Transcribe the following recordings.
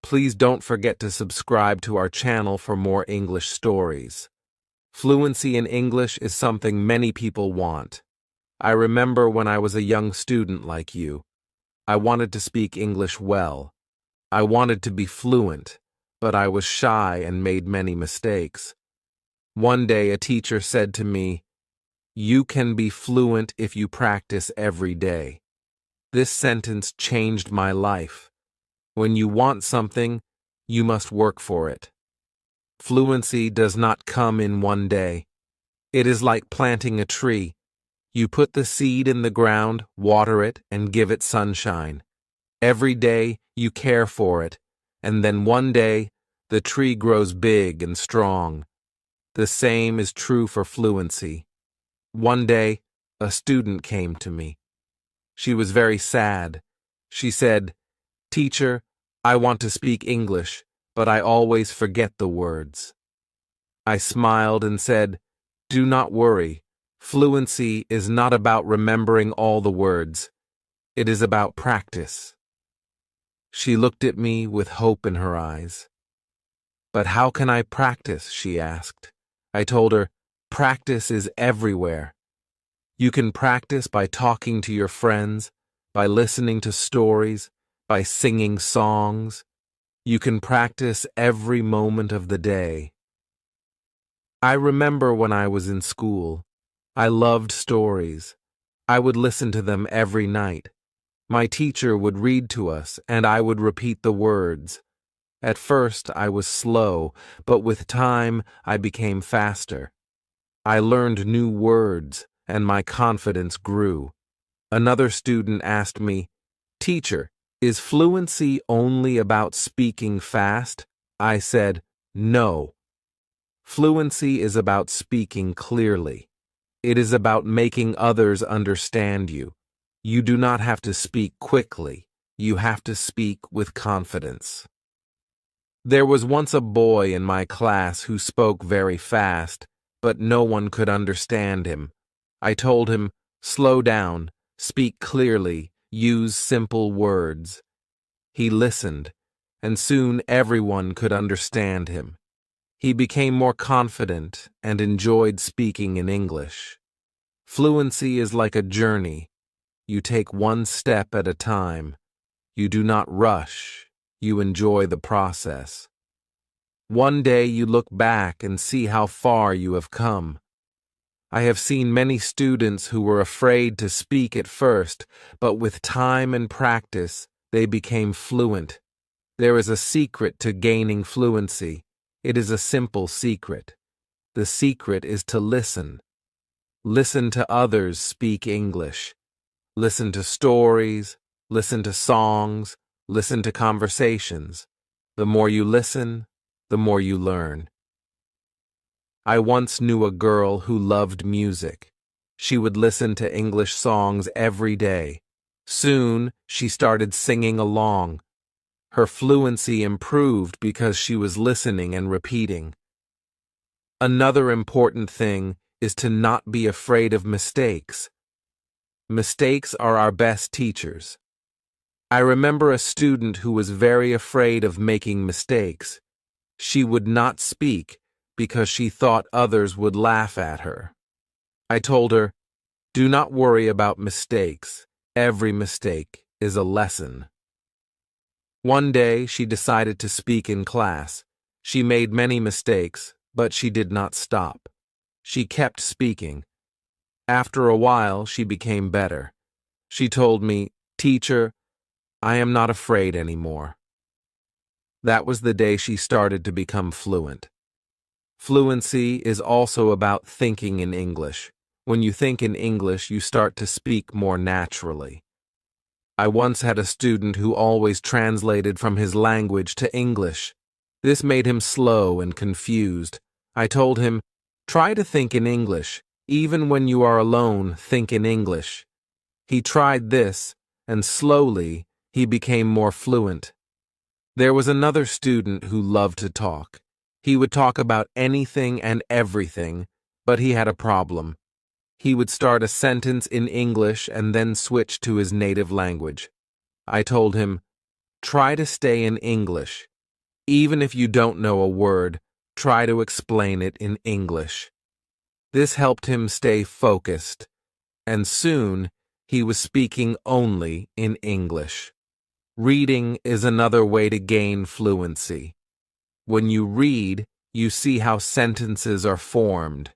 Please don't forget to subscribe to our channel for more English stories. Fluency in English is something many people want. I remember when I was a young student like you. I wanted to speak English well. I wanted to be fluent, but I was shy and made many mistakes. One day a teacher said to me, "You can be fluent if you practice every day." This sentence changed my life. When you want something, you must work for it. Fluency does not come in one day. It is like planting a tree. You put the seed in the ground, water it, and give it sunshine. Every day you care for it, and then one day the tree grows big and strong. The same is true for fluency. One day, a student came to me. She was very sad. She said, "Teacher, I want to speak English, but I always forget the words." I smiled and said, "Do not worry. Fluency is not about remembering all the words. It is about practice." She looked at me with hope in her eyes. "But how can I practice?" she asked. I told her, "Practice is everywhere. You can practice by talking to your friends, by listening to stories, by singing songs. You can practice every moment of the day." I remember when I was in school. I loved stories. I would listen to them every night. My teacher would read to us, and I would repeat the words. At first, I was slow, but with time, I became faster. I learned new words, and my confidence grew. Another student asked me, "Teacher, is fluency only about speaking fast?" I said, "No. Fluency is about speaking clearly. It is about making others understand you. You do not have to speak quickly. You have to speak with confidence." There was once a boy in my class who spoke very fast, but no one could understand him. I told him, "Slow down, speak clearly, use simple words." He listened, and soon everyone could understand him. He became more confident and enjoyed speaking in English. Fluency is like a journey. You take one step at a time. You do not rush. You enjoy the process. One day you look back and see how far you have come. I have seen many students who were afraid to speak at first, but with time and practice, they became fluent. There is a secret to gaining fluency. It is a simple secret. The secret is to listen. Listen to others speak English. Listen to stories, listen to songs, listen to conversations. The more you listen, the more you learn. I once knew a girl who loved music. She would listen to English songs every day. Soon, she started singing along. Her fluency improved because she was listening and repeating. Another important thing is to not be afraid of mistakes. Mistakes are our best teachers. I remember a student who was very afraid of making mistakes. She would not speak because she thought others would laugh at her. I told her, "Do not worry about mistakes. Every mistake is a lesson." One day, she decided to speak in class. She made many mistakes, but she did not stop. She kept speaking. After a while, she became better. She told me, "Teacher, I am not afraid anymore." That was the day she started to become fluent. Fluency is also about thinking in English. When you think in English, you start to speak more naturally. I once had a student who always translated from his language to English. This made him slow and confused. I told him, "Try to think in English. Even when you are alone, think in English." He tried this, and slowly, he became more fluent. There was another student who loved to talk. He would talk about anything and everything, but he had a problem. He would start a sentence in English and then switch to his native language. I told him, "Try to stay in English. Even if you don't know a word, try to explain it in English. This helped him stay focused, and soon he was speaking only in English. Reading is another way to gain fluency. When you read, you see how sentences are formed.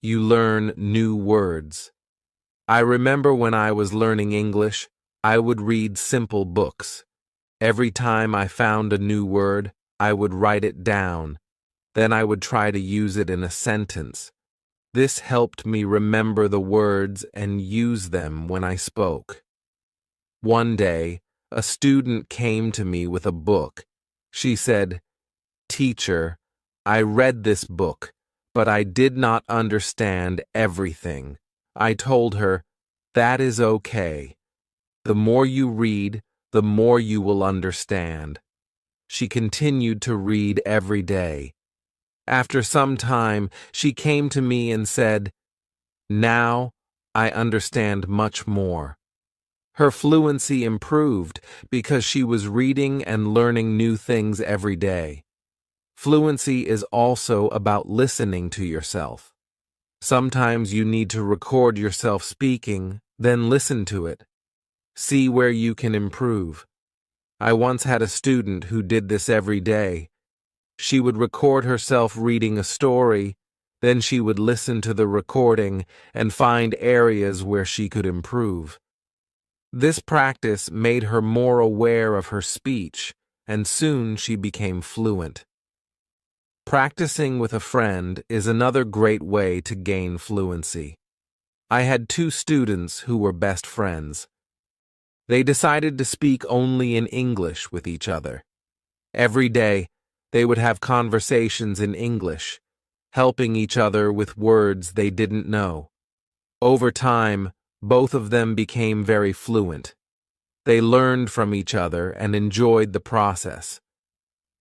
You learn new words. I remember when I was learning English, I would read simple books. Every time I found a new word, I would write it down. Then I would try to use it in a sentence. This helped me remember the words and use them when I spoke. One day, a student came to me with a book. She said, "Teacher, I read this book, but I did not understand everything." I told her, "That is okay. The more you read, the more you will understand." She continued to read every day. After some time, she came to me and said, "Now I understand much more." Her fluency improved because she was reading and learning new things every day. Fluency is also about listening to yourself. Sometimes you need to record yourself speaking, then listen to it. See where you can improve. I once had a student who did this every day. She would record herself reading a story, then she would listen to the recording and find areas where she could improve. This practice made her more aware of her speech, and soon she became fluent. Practicing with a friend is another great way to gain fluency. I had two students who were best friends. They decided to speak only in English with each other. Every day, they would have conversations in English, helping each other with words they didn't know. Over time, both of them became very fluent. They learned from each other and enjoyed the process.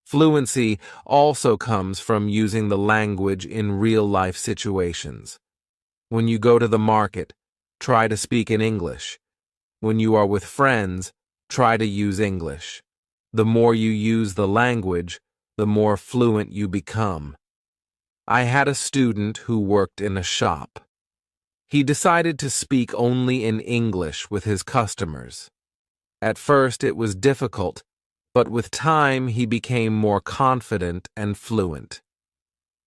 Fluency also comes from using the language in real-life situations. When you go to the market, try to speak in English. When you are with friends, try to use English. The more you use the language, the more fluent you become. I had a student who worked in a shop. He decided to speak only in English with his customers. At first it was difficult, but with time he became more confident and fluent.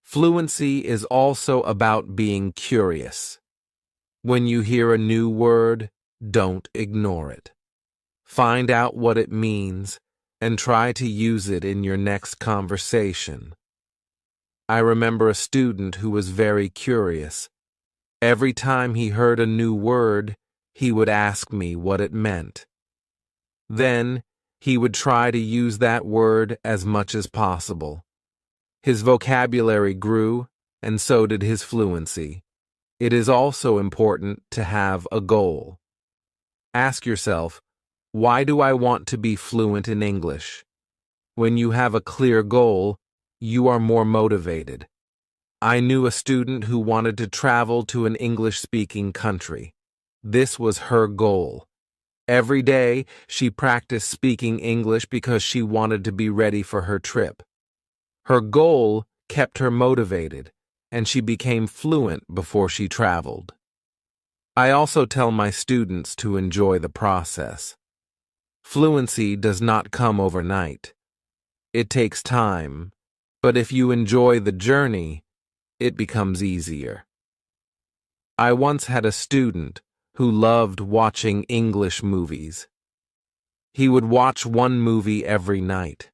Fluency is also about being curious. When you hear a new word, don't ignore it. Find out what it means and try to use it in your next conversation. I remember a student who was very curious. Every time he heard a new word, he would ask me what it meant. Then, he would try to use that word as much as possible. His vocabulary grew, and so did his fluency. It is also important to have a goal. Ask yourself, why do I want to be fluent in English? When you have a clear goal, you are more motivated. I knew a student who wanted to travel to an English-speaking country. This was her goal. Every day, she practiced speaking English because she wanted to be ready for her trip. Her goal kept her motivated, and she became fluent before she traveled. I also tell my students to enjoy the process. Fluency does not come overnight. It takes time, but if you enjoy the journey, it becomes easier. I once had a student who loved watching English movies. He would watch one movie every night.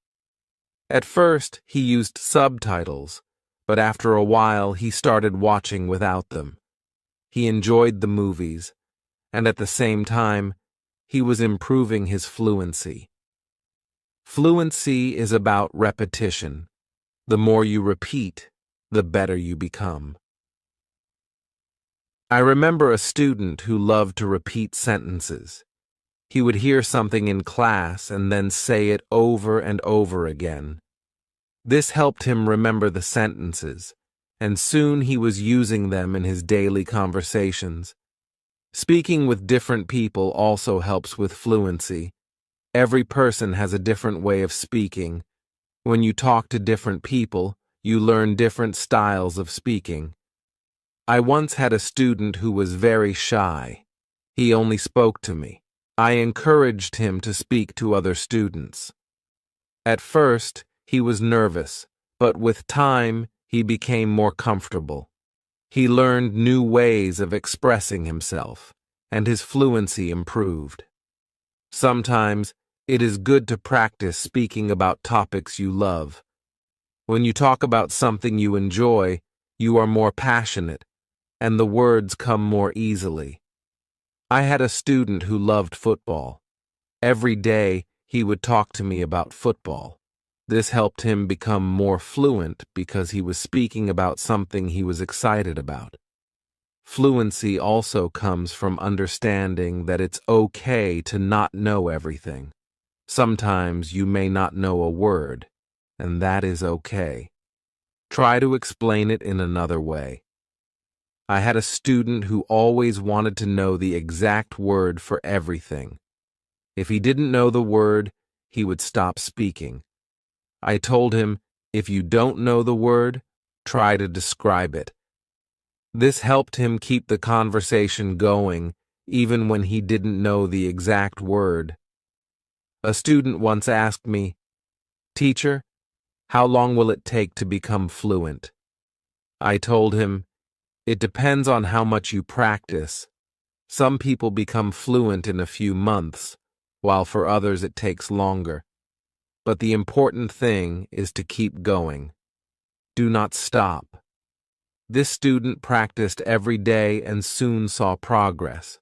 At first, he used subtitles, but after a while he started watching without them. He enjoyed the movies, and at the same time, he was improving his fluency. Fluency is about repetition. The more you repeat, the better you become. I remember a student who loved to repeat sentences. He would hear something in class and then say it over and over again. This helped him remember the sentences, and soon he was using them in his daily conversations. Speaking with different people also helps with fluency. Every person has a different way of speaking. When you talk to different people, you learn different styles of speaking. I once had a student who was very shy. He only spoke to me. I encouraged him to speak to other students. At first, he was nervous, but with time, he became more comfortable. He learned new ways of expressing himself, and his fluency improved. Sometimes, it is good to practice speaking about topics you love. When you talk about something you enjoy, you are more passionate, and the words come more easily. I had a student who loved football. Every day, he would talk to me about football. This helped him become more fluent because he was speaking about something he was excited about. Fluency also comes from understanding that it's okay to not know everything. Sometimes you may not know a word, and that is okay. Try to explain it in another way. I had a student who always wanted to know the exact word for everything. If he didn't know the word, he would stop speaking. I told him, if you don't know the word, try to describe it. This helped him keep the conversation going, even when he didn't know the exact word. A student once asked me, "Teacher, how long will it take to become fluent?" I told him, "It depends on how much you practice. Some people become fluent in a few months, while for others it takes longer. But the important thing is to keep going. Do not stop." This student practiced every day and soon saw progress.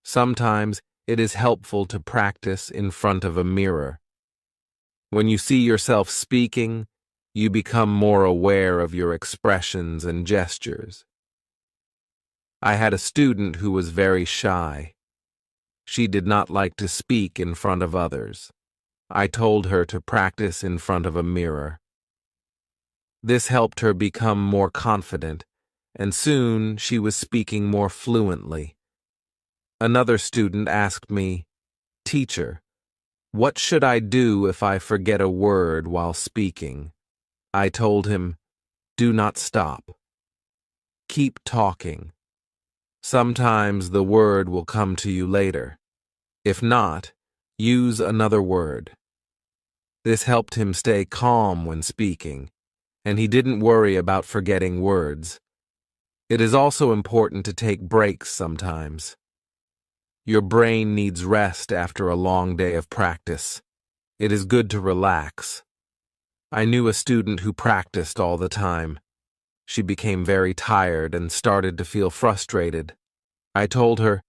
Sometimes it is helpful to practice in front of a mirror. When you see yourself speaking, you become more aware of your expressions and gestures. I had a student who was very shy. She did not like to speak in front of others. I told her to practice in front of a mirror. This helped her become more confident, and soon she was speaking more fluently. Another student asked me, "Teacher, what should I do if I forget a word while speaking?" I told him, "Do not stop. Keep talking. Sometimes the word will come to you later. If not, use another word." This helped him stay calm when speaking, and he didn't worry about forgetting words. It is also important to take breaks sometimes. Your brain needs rest after a long day of practice. It is good to relax. I knew a student who practiced all the time. She became very tired and started to feel frustrated. I told her,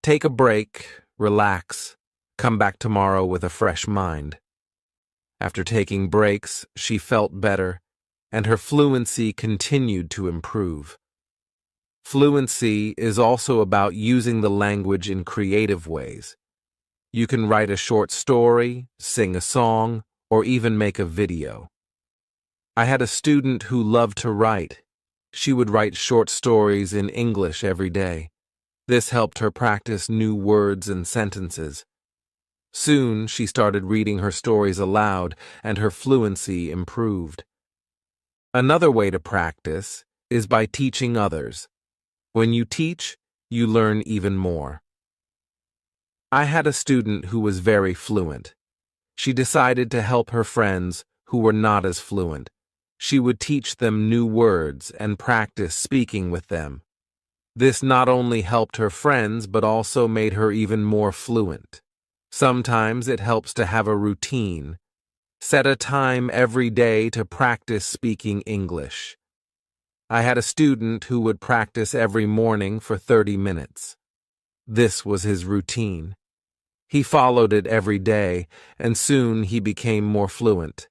"Take a break, relax, come back tomorrow with a fresh mind." After taking breaks, she felt better, and her fluency continued to improve. Fluency is also about using the language in creative ways. You can write a short story, sing a song, or even make a video. I had a student who loved to write. She would write short stories in English every day. This helped her practice new words and sentences. Soon, she started reading her stories aloud, and her fluency improved. Another way to practice is by teaching others. When you teach, you learn even more. I had a student who was very fluent. She decided to help her friends who were not as fluent. She would teach them new words and practice speaking with them. This not only helped her friends but also made her even more fluent. Sometimes it helps to have a routine. Set a time every day to practice speaking English. I had a student who would practice every morning for 30 minutes. This was his routine. He followed it every day, and soon he became more fluent.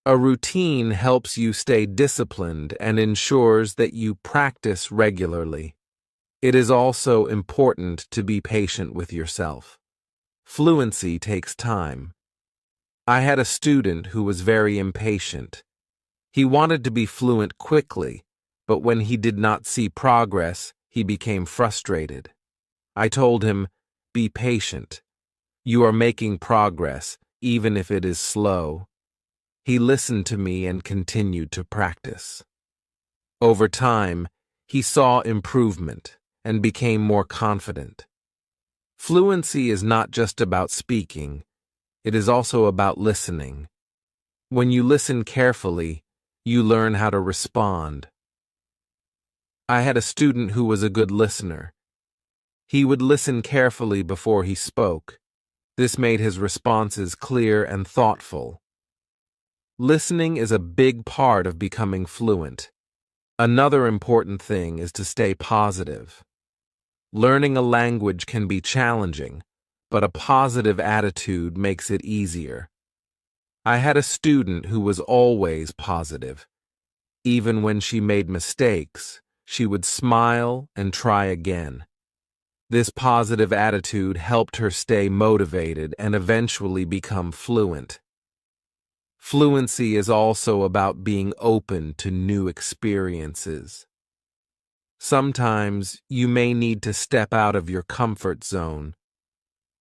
A routine helps you stay disciplined and ensures that you practice regularly. It is also important to be patient with yourself. Fluency takes time. I had a student who was very impatient. He wanted to be fluent quickly, but when he did not see progress, he became frustrated. I told him, "Be patient. You are making progress, even if it is slow." He listened to me and continued to practice. Over time, he saw improvement and became more confident. Fluency is not just about speaking, it is also about listening. When you listen carefully, you learn how to respond. I had a student who was a good listener. He would listen carefully before he spoke. This made his responses clear and thoughtful. Listening is a big part of becoming fluent. Another important thing is to stay positive. Learning a language can be challenging, but a positive attitude makes it easier. I had a student who was always positive. Even when she made mistakes, she would smile and try again. This positive attitude helped her stay motivated and eventually become fluent. Fluency is also about being open to new experiences. Sometimes you may need to step out of your comfort zone.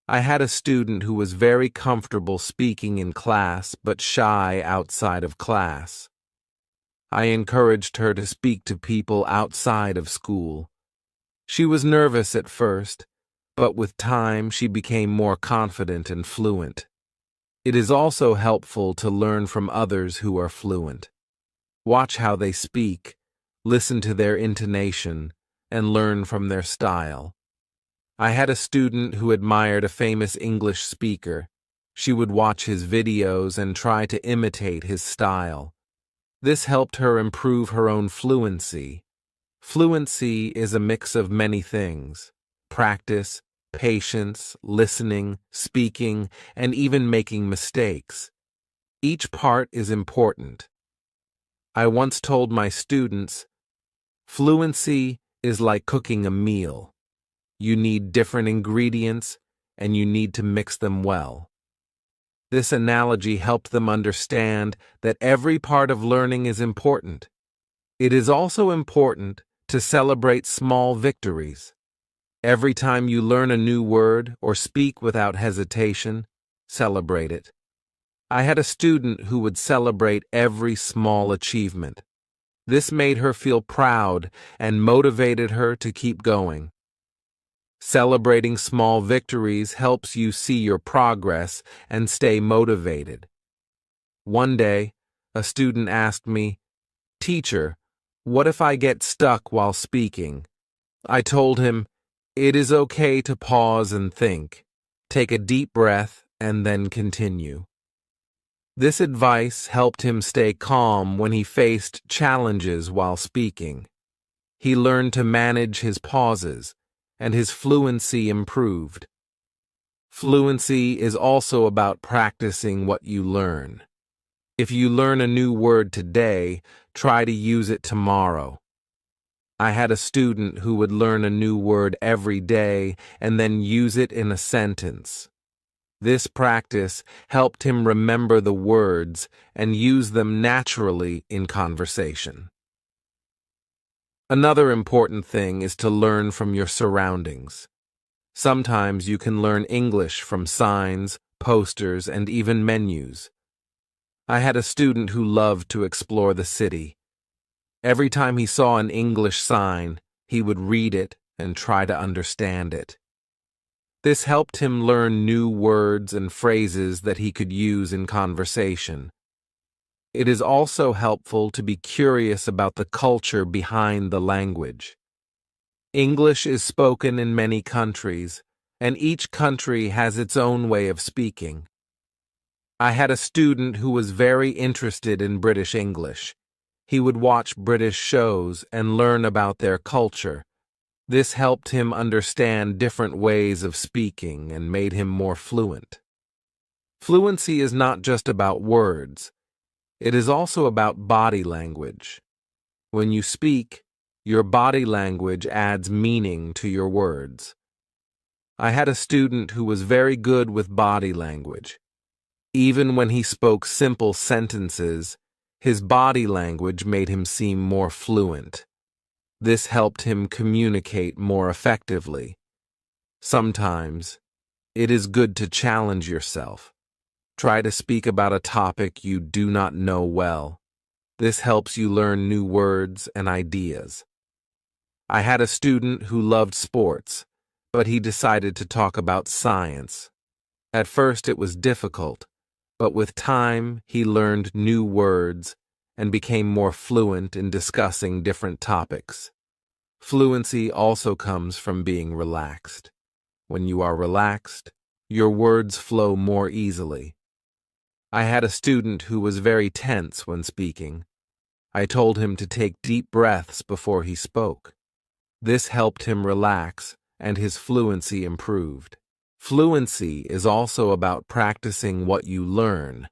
I had a student who was very comfortable speaking in class but shy outside of class. I encouraged her to speak to people outside of school. She was nervous at first, but with time she became more confident and fluent. It is also helpful to learn from others who are fluent. Watch how they speak, listen to their intonation, and learn from their style. I had a student who admired a famous English speaker. She would watch his videos and try to imitate his style. This helped her improve her own fluency. Fluency is a mix of many things: practice, patience, listening, speaking, and even making mistakes. Each part is important. I once told my students, fluency is like cooking a meal. You need different ingredients, and you need to mix them well. This analogy helped them understand that every part of learning is important. It is also important to celebrate small victories. Every time you learn a new word or speak without hesitation, celebrate it. I had a student who would celebrate every small achievement. This made her feel proud and motivated her to keep going. Celebrating small victories helps you see your progress and stay motivated. One day, a student asked me, "Teacher, what if I get stuck while speaking?" I told him, "It is okay to pause and think. Take a deep breath and then continue." This advice helped him stay calm when he faced challenges while speaking. He learned to manage his pauses, and his fluency improved. Fluency is also about practicing what you learn. If you learn a new word today, try to use it tomorrow. I had a student who would learn a new word every day and then use it in a sentence. This practice helped him remember the words and use them naturally in conversation. Another important thing is to learn from your surroundings. Sometimes you can learn English from signs, posters, and even menus. I had a student who loved to explore the city. Every time he saw an English sign, he would read it and try to understand it. This helped him learn new words and phrases that he could use in conversation. It is also helpful to be curious about the culture behind the language. English is spoken in many countries, and each country has its own way of speaking. I had a student who was very interested in British English. He would watch British shows and learn about their culture. This helped him understand different ways of speaking and made him more fluent. Fluency is not just about words. It is also about body language. When you speak, your body language adds meaning to your words. I had a student who was very good with body language. Even when he spoke simple sentences, his body language made him seem more fluent. This helped him communicate more effectively. Sometimes, it is good to challenge yourself. Try to speak about a topic you do not know well. This helps you learn new words and ideas. I had a student who loved sports, but he decided to talk about science. At first it was difficult, but with time he learned new words and became more fluent in discussing different topics. Fluency also comes from being relaxed. When you are relaxed, your words flow more easily. I had a student who was very tense when speaking. I told him to take deep breaths before he spoke. This helped him relax, and his fluency improved. Fluency is also about practicing what you learn.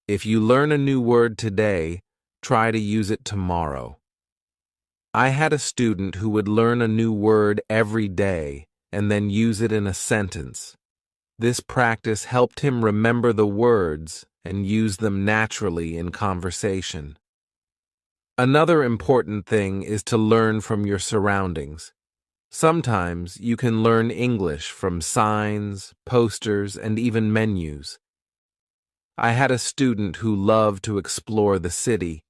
If you learn a new word today, try to use it tomorrow. I had a student who would learn a new word every day and then use it in a sentence. This practice helped him remember the words and use them naturally in conversation. Another important thing is to learn from your surroundings. Sometimes you can learn English from signs, posters, and even menus. I had a student who loved to explore the city.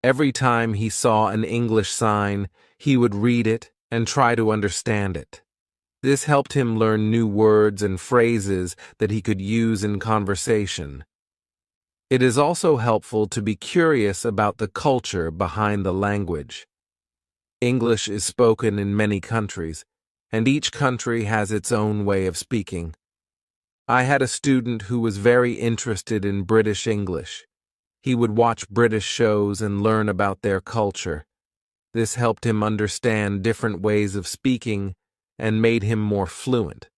Every time he saw an English sign, he would read it and try to understand it. This helped him learn new words and phrases that he could use in conversation. It is also helpful to be curious about the culture behind the language. English is spoken in many countries, and each country has its own way of speaking. I had a student who was very interested in British English. He would watch British shows and learn about their culture. This helped him understand different ways of speaking and made him more fluent.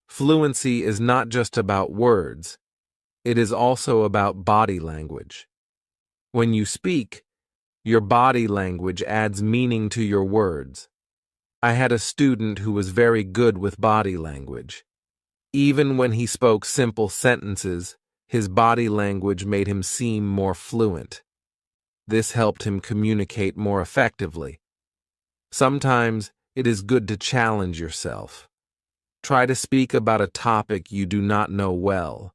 Fluency is not just about words. It is also about body language. When you speak, your body language adds meaning to your words. I had a student who was very good with body language. Even when he spoke simple sentences, his body language made him seem more fluent. This helped him communicate more effectively. Sometimes it is good to challenge yourself. Try to speak about a topic you do not know well.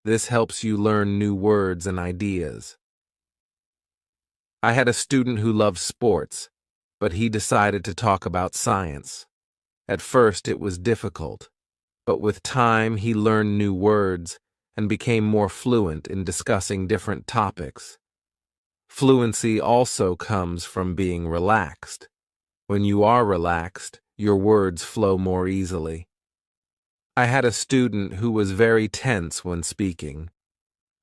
This helps you learn new words and ideas. I had a student who loved sports, but he decided to talk about science. At first it was difficult, but with time he learned new words and became more fluent in discussing different topics. Fluency also comes from being relaxed. When you are relaxed, your words flow more easily. I had a student who was very tense when speaking.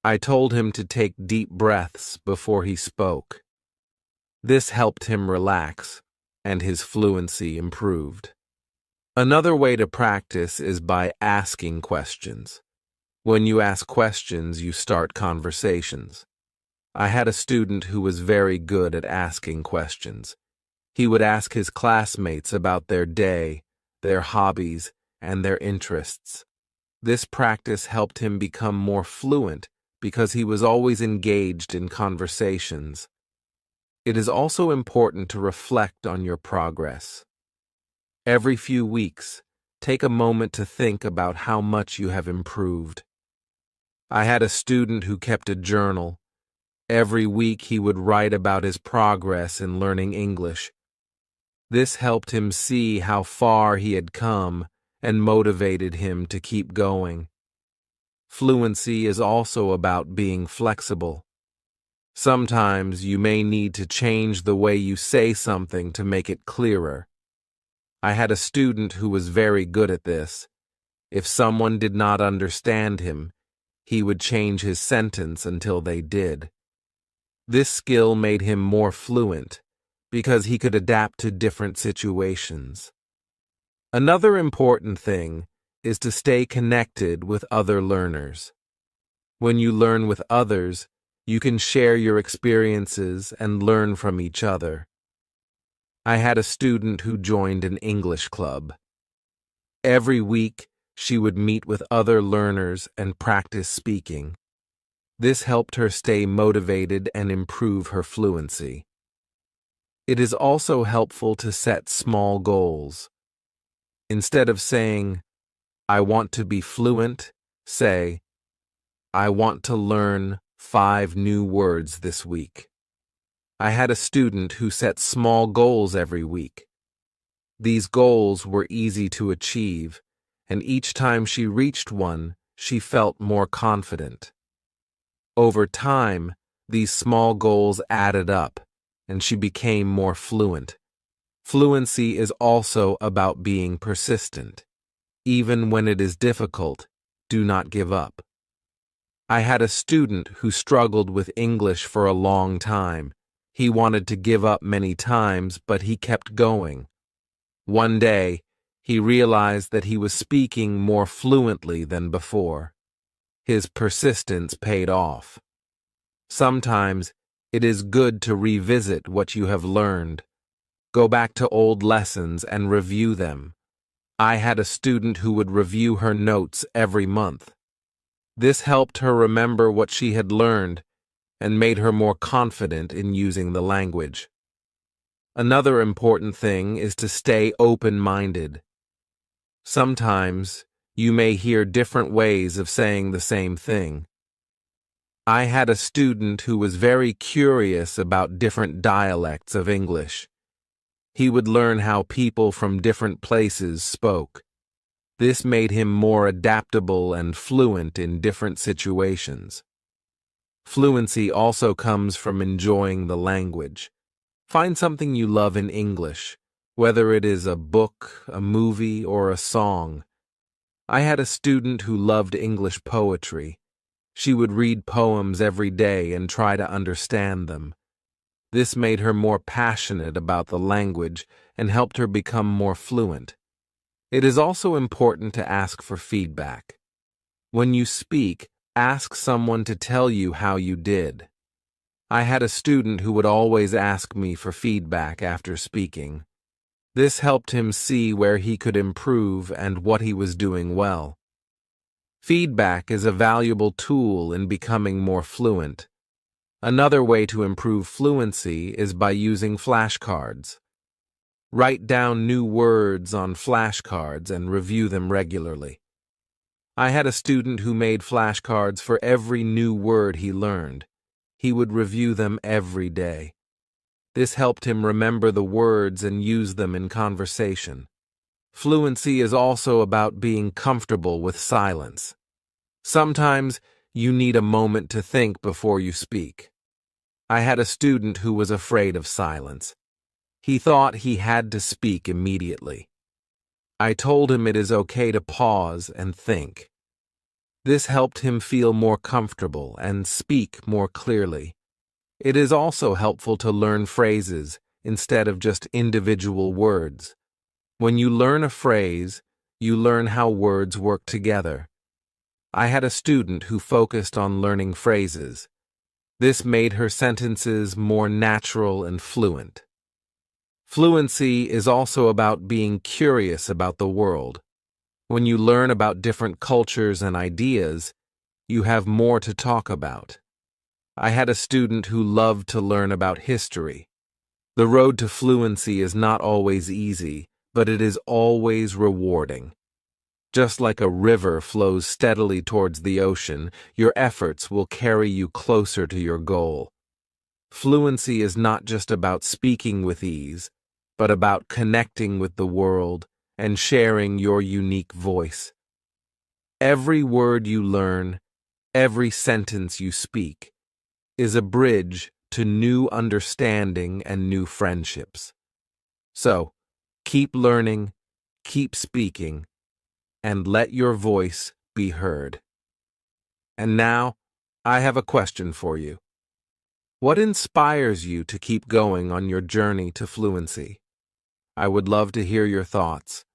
I told him to take deep breaths before he spoke. This helped him relax, and his fluency improved. Another way to practice is by asking questions. When you ask questions, you start conversations. I had a student who was very good at asking questions. He would ask his classmates about their day, their hobbies, and their interests. This practice helped him become more fluent because he was always engaged in conversations. It is also important to reflect on your progress. Every few weeks, take a moment to think about how much you have improved. I had a student who kept a journal. Every week he would write about his progress in learning English. This helped him see how far he had come and motivated him to keep going. Fluency is also about being flexible. Sometimes you may need to change the way you say something to make it clearer. I had a student who was very good at this. If someone did not understand him, he would change his sentence until they did. This skill made him more fluent because he could adapt to different situations. Another important thing is to stay connected with other learners. When you learn with others, you can share your experiences and learn from each other. I had a student who joined an English club. Every week, she would meet with other learners and practice speaking. This helped her stay motivated and improve her fluency. It is also helpful to set small goals. Instead of saying, "I want to be fluent," say, I want to learn 5 new words this week. I had a student who set small goals every week. These goals were easy to achieve, and each time she reached one, she felt more confident. Over time, these small goals added up, and she became more fluent. Fluency is also about being persistent. Even when it is difficult, do not give up. I had a student who struggled with English for a long time. He wanted to give up many times, but he kept going. One day, he realized that he was speaking more fluently than before. His persistence paid off. Sometimes, it is good to revisit what you have learned. Go back to old lessons and review them. I had a student who would review her notes every month. This helped her remember what she had learned and made her more confident in using the language. Another important thing is to stay open-minded. Sometimes, you may hear different ways of saying the same thing. I had a student who was very curious about different dialects of English. He would learn how people from different places spoke. This made him more adaptable and fluent in different situations. Fluency also comes from enjoying the language. Find something you love in English, whether it is a book, a movie, or a song. I had a student who loved English poetry. She would read poems every day and try to understand them. This made her more passionate about the language and helped her become more fluent. It is also important to ask for feedback. When you speak, ask someone to tell you how you did. I had a student who would always ask me for feedback after speaking. This helped him see where he could improve and what he was doing well. Feedback is a valuable tool in becoming more fluent. Another way to improve fluency is by using flashcards. Write down new words on flashcards and review them regularly. I had a student who made flashcards for every new word he learned. He would review them every day. This helped him remember the words and use them in conversation. Fluency is also about being comfortable with silence. Sometimes you need a moment to think before you speak. I had a student who was afraid of silence. He thought he had to speak immediately. I told him it is okay to pause and think. This helped him feel more comfortable and speak more clearly. It is also helpful to learn phrases instead of just individual words. When you learn a phrase, you learn how words work together. I had a student who focused on learning phrases. This made her sentences more natural and fluent. Fluency is also about being curious about the world. When you learn about different cultures and ideas, you have more to talk about. I had a student who loved to learn about history. The road to fluency is not always easy, but it is always rewarding. Just like a river flows steadily towards the ocean, your efforts will carry you closer to your goal. Fluency is not just about speaking with ease, but about connecting with the world and sharing your unique voice. Every word you learn, every sentence you speak, is a bridge to new understanding and new friendships. So, keep learning, keep speaking, and let your voice be heard. And now, I have a question for you. What inspires you to keep going on your journey to fluency? I would love to hear your thoughts.